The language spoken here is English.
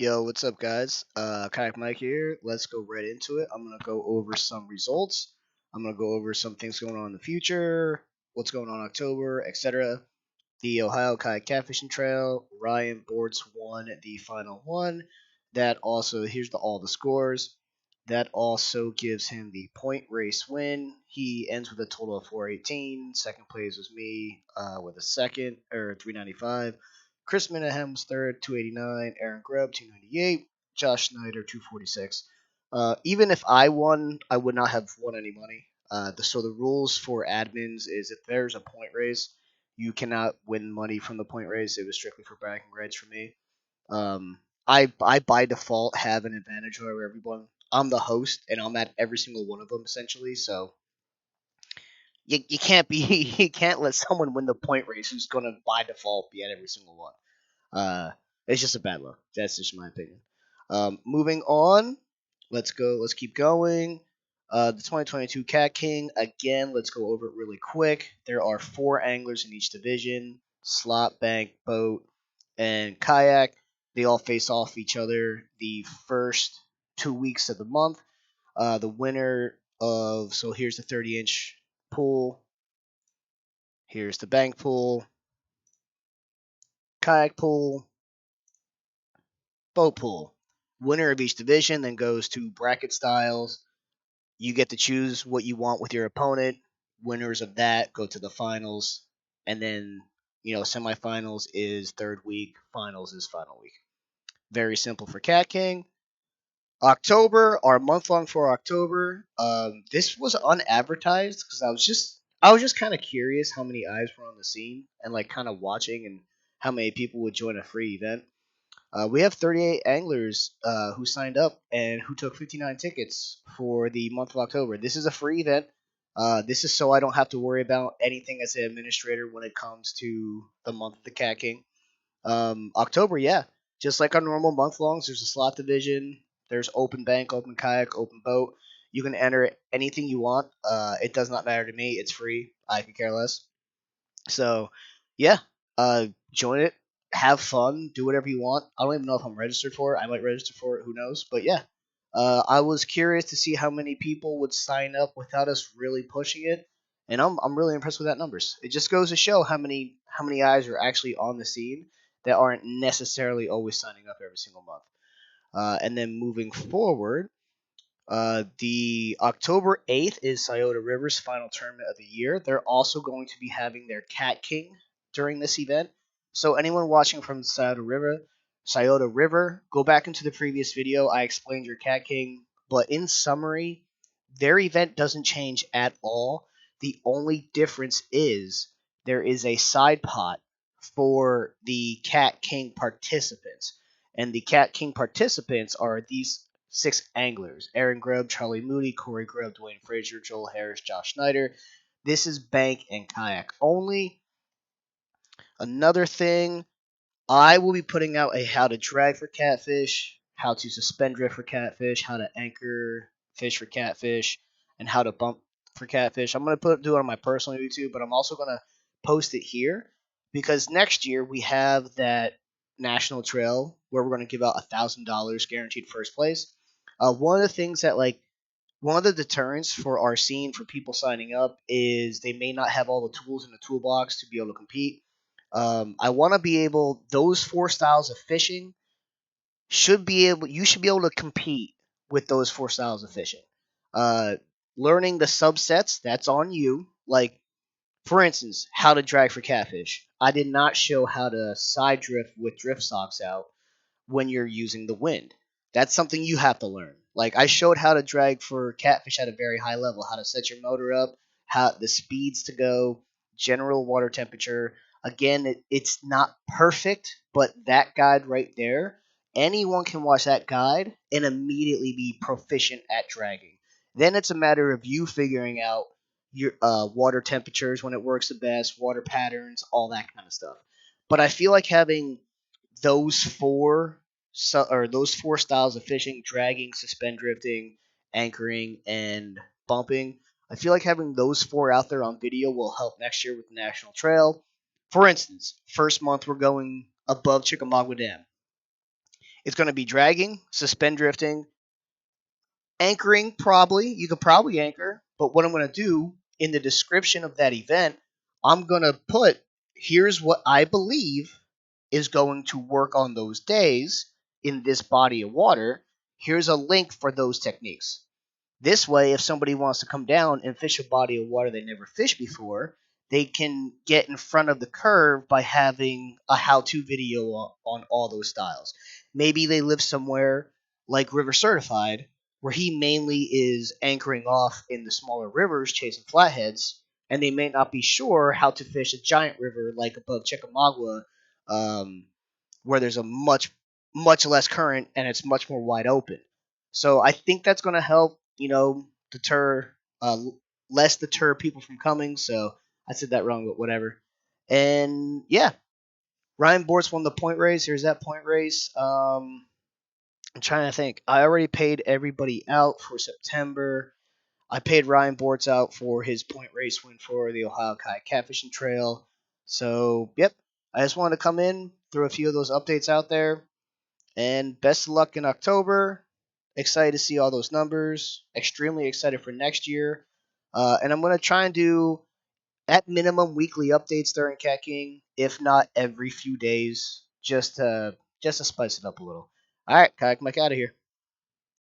Yo, what's up, guys? Kayak Mike here. Let's go right into it. I'm gonna go over some results. I'm gonna go over some things going on in the future, what's going on in October, etc. The Ohio Kayak Catfishing Trail. Ryan Boards won the final one. That also here's all the scores. That also gives him the point race win. He ends with a total of 418. Second place was me with a second or 395. Chris Minahem was third, 289. Aaron Grubb, 298. Josh Snyder, 246. Even if I won, I would not have won any money. So the rules for admins is if there's a point race, you cannot win money from the point race. It was strictly for bragging rights for me. I by default have an advantage over everyone. I'm the host, and I'm at every single one of them essentially. So you can't be you can't let someone win the point race who's gonna by default be at every single one. It's just a bad luck. That's just my opinion. Moving on, let's go. Let's keep going. The 2022 Cat King again. Let's go over it really quick. There are 4 anglers in each division: slot, bank, boat, and kayak. They all face off each other the first 2 weeks of the month. The winner of here's the 30-inch pool. Here's the bank pool, kayak pool, boat pool. Winner of each division then goes to bracket styles. You get to choose what you want with your opponent. Winners of that go to the finals, and then semifinals is third week, finals is final week. Very simple for Cat King. October, our month long for October. This was unadvertised because I was just kind of curious how many eyes were on the scene and like kind of watching and how many people would join a free event. We have 38 anglers who signed up and who took 59 tickets for the month of October. This is a free event. This is so I don't have to worry about anything as an administrator when it comes to the month of the Cat King. October, yeah, just like our normal month longs, there's a slot division. There's open bank, open kayak, open boat. You can enter anything you want. It does not matter to me. It's free. I could care less. So, yeah, join it, have fun, do whatever you want. I don't even know if I'm registered for it. I might register for it. Who knows? But yeah, I was curious to see how many people would sign up without us really pushing it, and I'm really impressed with that numbers. It just goes to show how many eyes are actually on the scene that aren't necessarily always signing up every single month. And then moving forward, the October 8th is Scioto River's final tournament of the year. They're also going to be having their Cat King during this event. So anyone watching from Scioto River, go back into the previous video. I explained your Cat King, but in summary, their event doesn't change at all. The only difference is there is a side pot for the Cat King participants. And the Cat King participants are these 6 anglers: Aaron Grubb, Charlie Moody, Corey Grubb, Dwayne Frazier, Joel Harris, Josh Snyder. This is bank and kayak only. Another thing, I will be putting out a how to drag for catfish, how to suspend drift for catfish, how to anchor fish for catfish, and how to bump for catfish. I'm going to do it on my personal YouTube, but I'm also going to post it here because next year we have that national trail where we're going to give out $1,000 guaranteed first place. One of the things that one of the deterrents for our scene for people signing up is they may not have all the tools in the toolbox to be able to compete. I want to be able, those 4 styles of fishing you should be able to compete with those 4 styles of fishing. Uh, Learning the subsets, that's on you. Like, for instance, how to drag for catfish. I did not show how to side drift with drift socks out when you're using the wind. That's something you have to learn. Like I showed how to drag for catfish at a very high level, how to set your motor up, how the speeds to go, general water temperature. Again, it's not perfect, but that guide right there, anyone can watch that guide and immediately be proficient at dragging. Then it's a matter of you figuring out your water temperatures when it works the best, water patterns, all that kind of stuff. But I feel like having those those 4 styles of fishing: dragging, suspend drifting, anchoring, and bumping. I feel like having those 4 out there on video will help next year with the National Trail. For instance, first month we're going above Chickamauga Dam. It's going to be dragging, suspend drifting, anchoring. Probably you could probably anchor, but what I'm going to do in the description of that event, I'm going to put here's what I believe is going to work on those days in this body of water. Here's a link for those techniques. This way, if somebody wants to come down and fish a body of water they never fished before, they can get in front of the curve by having a how-to video on all those styles. Maybe they live somewhere like River Certified, where he mainly is anchoring off in the smaller rivers chasing flatheads, and they may not be sure how to fish a giant river like above Chickamauga, um, where there's a much less current and it's much more wide open. So I think that's going to help, deter less deter people from coming. So I said that wrong, but whatever. And yeah, Ryan Bortz won the point race. Here's that point race. I'm trying to think. I already paid everybody out for September. I paid Ryan Bortz out for his point race win for the Ohio Kayak Catfishing Trail. So, yep. I just wanted to come in, throw a few of those updates out there. And best of luck in October. Excited to see all those numbers. Extremely excited for next year. And I'm going to try and do, at minimum, weekly updates during Cat King, if not every few days, just to spice it up a little. All right, Kayak Mike out of here.